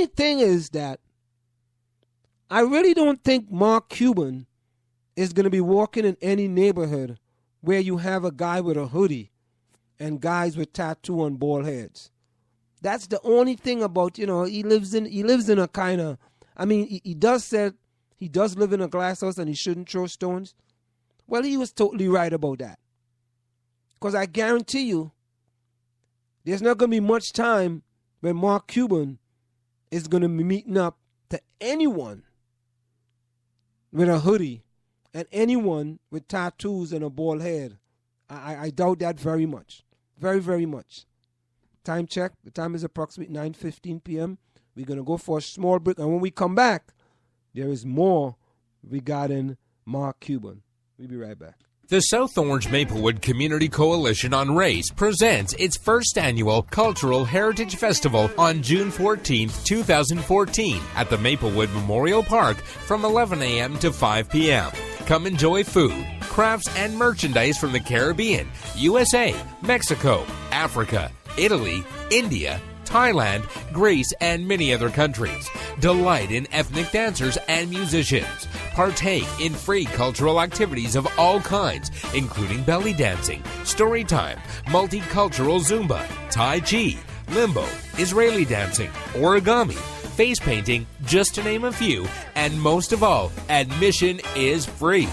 only thing is that I really don't think Mark Cuban is going to be walking in any neighborhood where you have a guy with a hoodie and guys with tattoo on bald heads. That's the only thing about, he lives in a kind of, he does say he does live in a glass house and he shouldn't throw stones. Well, he was totally right about that. Because I guarantee you, there's not going to be much time when Mark Cuban is going to be meeting up to anyone with a hoodie and anyone with tattoos and a bald head. I doubt that very much. Very, very much. Time check. The time is approximately 9:15 p.m. We're going to go for a small break. And when we come back, there is more regarding Mark Cuban. We'll be right back. The South Orange Maplewood Community Coalition on Race presents its first annual Cultural Heritage Festival on June 14, 2014 at the Maplewood Memorial Park from 11 a.m. to 5 p.m. Come enjoy food, crafts, and merchandise from the Caribbean, USA, Mexico, Africa, Italy, India, Thailand, Greece, and many other countries. Delight in ethnic dancers and musicians. Partake in free cultural activities of all kinds, including belly dancing, story time, multicultural Zumba, Tai Chi, limbo, Israeli dancing, origami, face painting, just to name a few, and most of all, admission is free.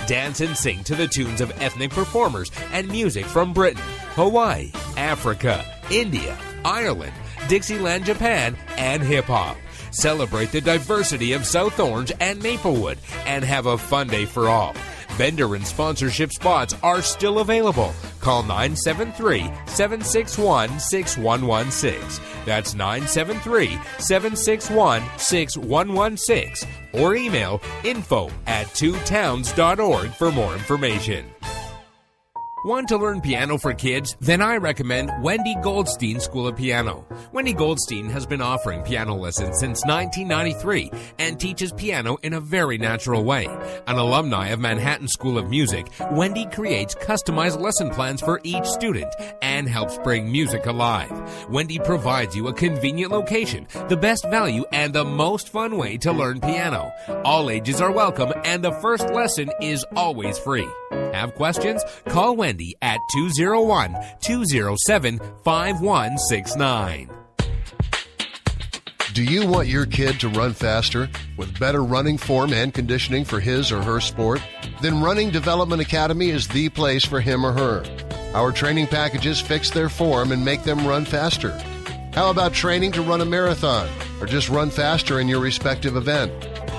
Dance and sing to the tunes of ethnic performers and music from Britain, Hawaii, Africa, India, Ireland, Dixieland, Japan, and hip-hop. Celebrate the diversity of South Orange and Maplewood and have a fun day for all. Vendor and sponsorship spots are still available. Call 973-761-6116. That's 973-761-6116. Or email info@twotowns.org for more information. Want to learn piano for kids? Then I recommend Wendy Goldstein School of Piano. Wendy Goldstein has been offering piano lessons since 1993 and teaches piano in a very natural way. An alumni of Manhattan School of Music, Wendy creates customized lesson plans for each student and helps bring music alive. Wendy provides you a convenient location, the best value, and the most fun way to learn piano. All ages are welcome and the first lesson is always free. Have questions? Call Wendy at 201-207-5169. Do you want your kid to run faster with better running form and conditioning for his or her sport? Then Running Development Academy is the place for him or her. Our training packages fix their form and make them run faster. How about training to run a marathon or just run faster in your respective event?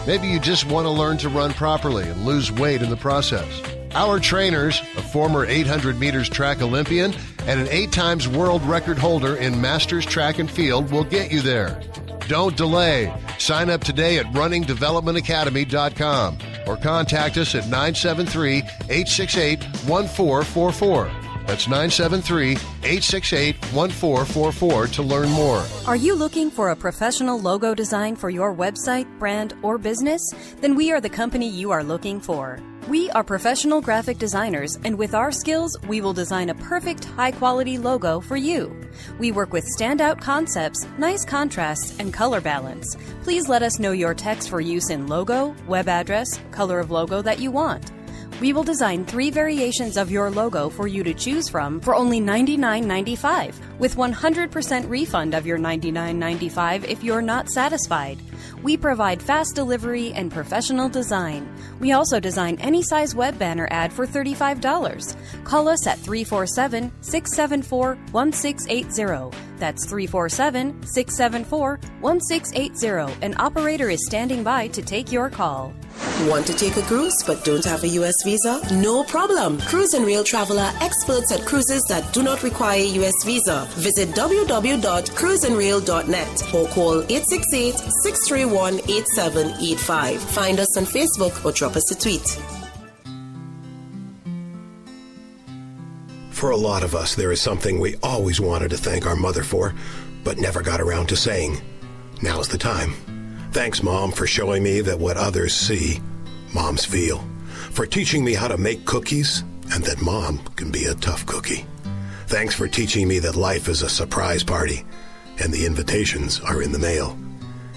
Maybe you just want to learn to run properly and lose weight in the process. Our trainers, a former 800 meters track Olympian and an 8 times world record holder in Masters Track and Field, will get you there. Don't delay. Sign up today at runningdevelopmentacademy.com or contact us at 973-868-1444. That's 973-868-1444 to learn more. Are you looking for a professional logo design for your website, brand, or business? Then we are the company you are looking for. We are professional graphic designers, and with our skills, we will design a perfect, high-quality logo for you. We work with standout concepts, nice contrasts, and color balance. Please let us know your text for use in logo, web address, color of logo that you want. We will design 3 variations of your logo for you to choose from for only $99.95, with 100% refund of your $99.95 if you're not satisfied. We provide fast delivery and professional design. We also design any size web banner ad for $35. Call us at 347-674-1680. That's 347-674-1680. An operator is standing by to take your call. Want to take a cruise but don't have a U.S. visa? No problem. Cruise and Rail Travel are experts at cruises that do not require a U.S. visa. Visit www.cruiseandrail.net or call 868-631-8785. Find us on Facebook or drop us a tweet. For a lot of us, there is something we always wanted to thank our mother for, but never got around to saying. Now's the time. Thanks, Mom, for showing me that what others see, moms feel. For teaching me how to make cookies, and that Mom can be a tough cookie. Thanks for teaching me that life is a surprise party, and the invitations are in the mail.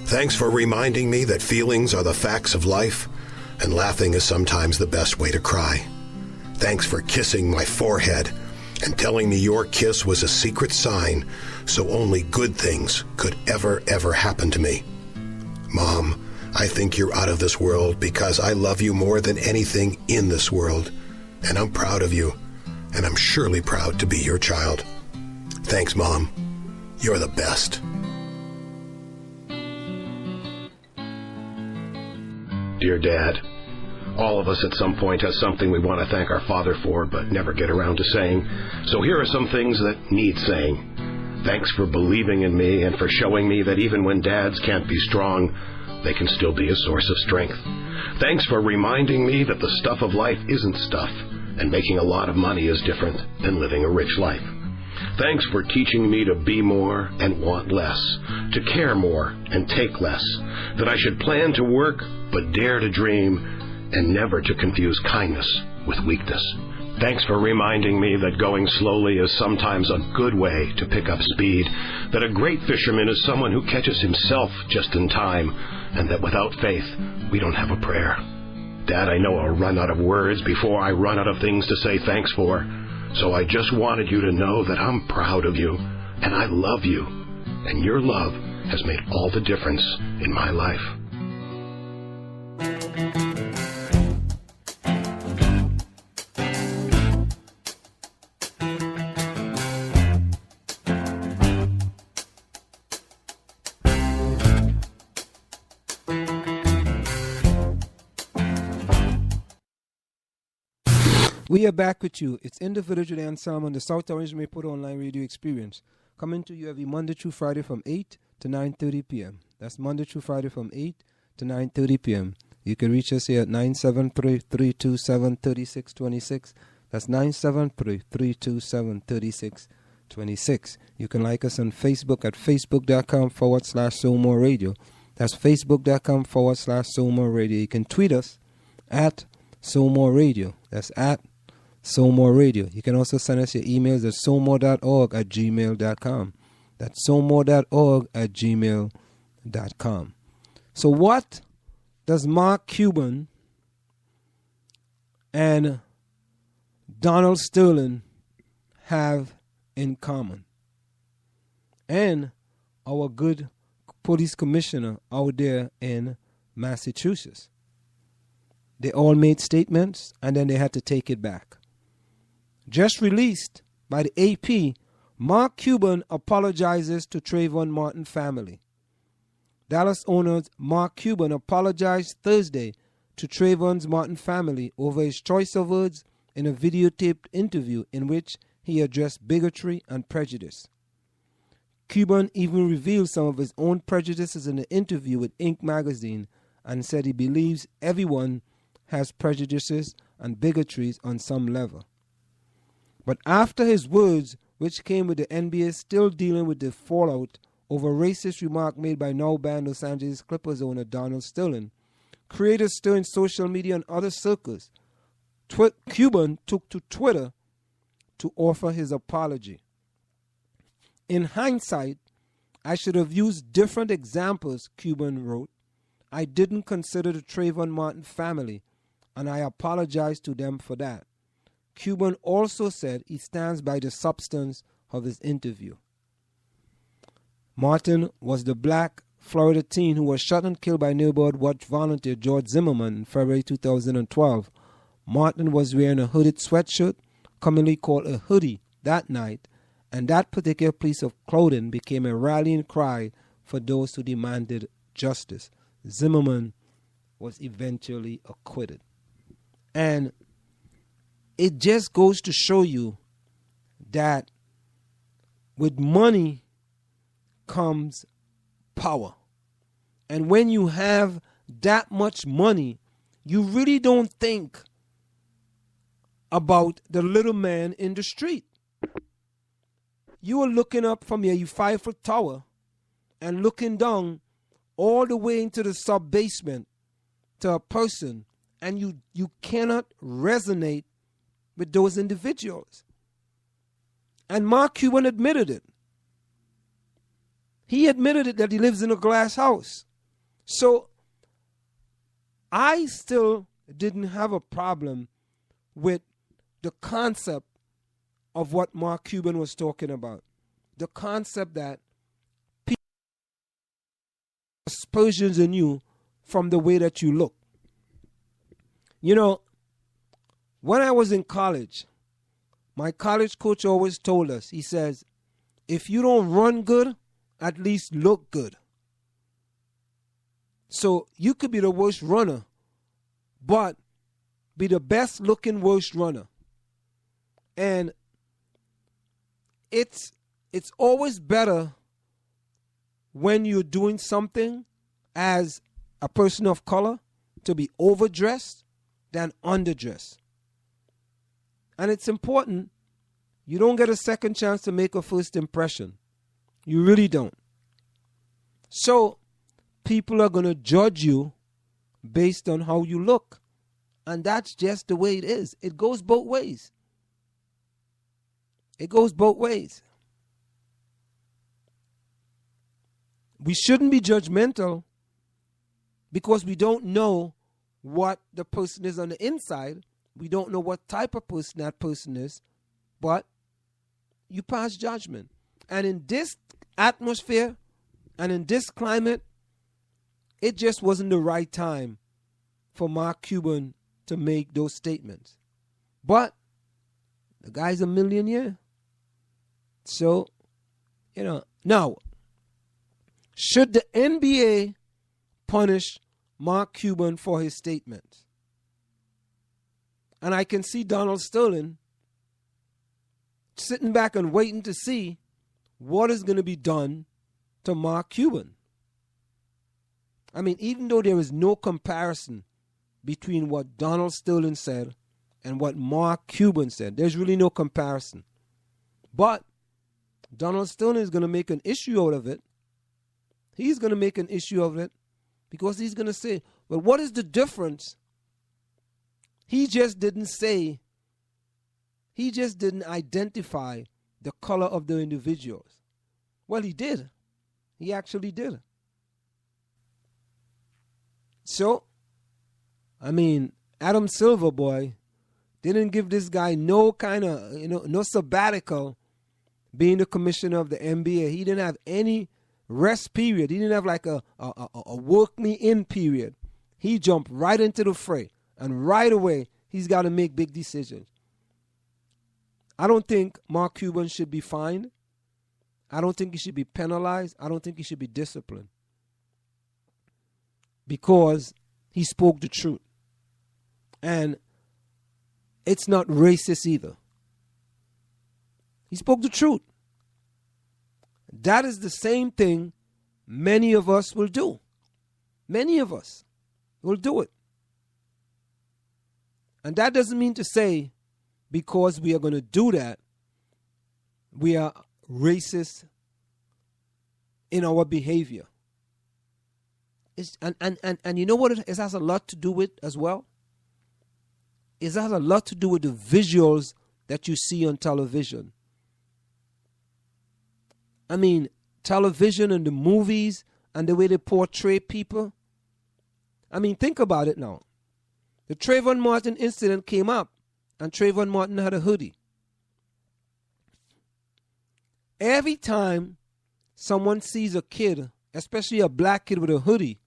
Thanks for reminding me that feelings are the facts of life, and laughing is sometimes the best way to cry. Thanks for kissing my forehead and telling me your kiss was a secret sign so only good things could ever happen to me. Mom, I think you're out of this world because I love you more than anything in this world, and I'm proud of you, and I'm surely proud to be your child. Thanks, Mom. You're the best. Dear Dad, all of us at some point has something we want to thank our father for but never get around to saying, so here are some things that need saying. Thanks for believing in me and for showing me that even when dads can't be strong, they can still be a source of strength. Thanks for reminding me that the stuff of life isn't stuff, and making a lot of money is different than living a rich life. Thanks for teaching me to be more and want less, to care more and take less, that I should plan to work but dare to dream, and never to confuse kindness with weakness. Thanks for reminding me that going slowly is sometimes a good way to pick up speed, that a great fisherman is someone who catches himself just in time, and that without faith, we don't have a prayer. Dad, I know I'll run out of words before I run out of things to say thanks for, so I just wanted you to know that I'm proud of you, and I love you, and your love has made all the difference in my life. We are back with you. It's in the Village with Anselm on the South Orange Maple Online Radio Experience. Coming to you every Monday through Friday from 8 to 9:30 p.m. That's Monday through Friday from 8 to 9:30 p.m. You can reach us here at 973-327-3626. That's 973-327-3626. You can like us on Facebook at facebook.com/SoulMore Radio. That's facebook.com/SoulMore Radio. You can tweet us at SoulMore Radio. That's at SoulMore Radio. You can also send us your emails at soulmore.org@gmail.com. That's soulmore.org@gmail.com. So what does Mark Cuban and Donald Sterling have in common? And our good police commissioner out there in Massachusetts. They all made statements and then they had to take it back. Just released by the AP, Mark Cuban apologizes to Trayvon Martin family. Dallas owner Mark Cuban apologized Thursday to Trayvon Martin family over his choice of words in a videotaped interview in which he addressed bigotry and prejudice. Cuban even revealed some of his own prejudices in an interview with Inc. magazine and said he believes everyone has prejudices and bigotries on some level. But after his words, which came with the NBA still dealing with the fallout over a racist remark made by now banned Los Angeles Clippers owner Donald Sterling, creators stirring social media and other circles, Cuban took to Twitter to offer his apology. In hindsight, I should have used different examples, Cuban wrote. I didn't consider the Trayvon Martin family, and I apologize to them for that. Cuban also said he stands by the substance of his interview. Martin was the black Florida teen who was shot and killed by neighborhood watch volunteer George Zimmerman in February 2012. Martin was wearing a hooded sweatshirt, commonly called a hoodie, that night, and that particular piece of clothing became a rallying cry for those who demanded justice. Zimmerman was eventually acquitted. And it just goes to show you that with money comes power. And when you have that much money, you really don't think about the little man in the street. You are looking up from your 5-foot tower and looking down all the way into the sub-basement to a person, and you cannot resonate with those individuals. And Mark Cuban admitted it. He admitted it that he lives in a glass house. So I still didn't have a problem with the concept of what Mark Cuban was talking about. The concept that people have aspersions in you from the way that you look. You know, when I was in college, my college coach always told us, he says, if you don't run good, at least look good. So you could be the worst runner, but be the best looking worst runner. And it's always better when you're doing something as a person of color to be overdressed than underdressed. And it's important. You don't get a second chance to make a first impression. You really don't. So people are going to judge you based on how you look. And that's just the way it is. It goes both ways. It goes both ways. We shouldn't be judgmental because we don't know what the person is on the inside. We don't know what type of person that person is. But you pass judgment. And in this atmosphere and in this climate, it just wasn't the right time for Mark Cuban to make those statements. But the guy's a millionaire. So, now, should the NBA punish Mark Cuban for his statements? And I can see Donald Sterling sitting back and waiting to see what is going to be done to Mark Cuban. I mean, even though there is no comparison between what Donald Sterling said and what Mark Cuban said, there's really no comparison. But Donald Sterling is going to make an issue out of it. He's going to make an issue of it because he's going to say, well, what is the difference? He just didn't identify the color of the individuals. Well, he did. He actually did. So, I mean, Adam Silver, boy, didn't give this guy no kind of, no sabbatical being the commissioner of the NBA. He didn't have any rest period. He didn't have like a work me in period. He jumped right into the fray. And right away, he's got to make big decisions. I don't think Mark Cuban should be fined. I don't think he should be penalized. I don't think he should be disciplined. Because he spoke the truth. And it's not racist either. He spoke the truth. That is the same thing many of us will do. Many of us will do it. And that doesn't mean to say because we are going to do that, we are racist in our behavior. And you know what it has a lot to do with as well? It has a lot to do with the visuals that you see on television. I mean, television and the movies and the way they portray people. I mean, think about it now. The Trayvon Martin incident came up, and Trayvon Martin had a hoodie. Every time someone sees a kid, especially a black kid with a hoodie,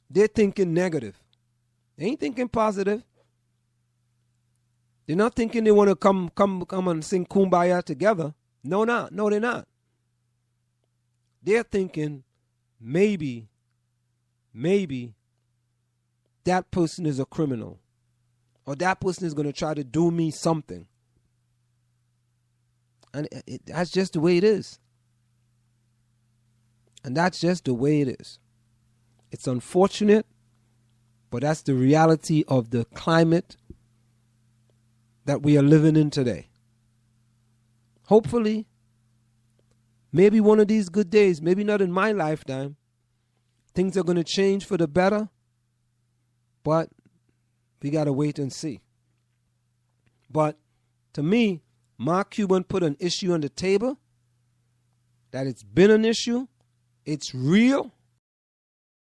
they're thinking negative. They ain't thinking positive. They're not thinking they want to come and sing Kumbaya together. No, they're not. They're thinking maybe that person is a criminal, or that person is going to try to do me something. And that's just the way it is. And that's just the way it is. It's unfortunate, but that's the reality of the climate that we are living in today. Hopefully, maybe one of these good days, maybe not in my lifetime, things are going to change for the better, but we got to wait and see. But to me, Mark Cuban put an issue on the table, that it's been an issue, it's real,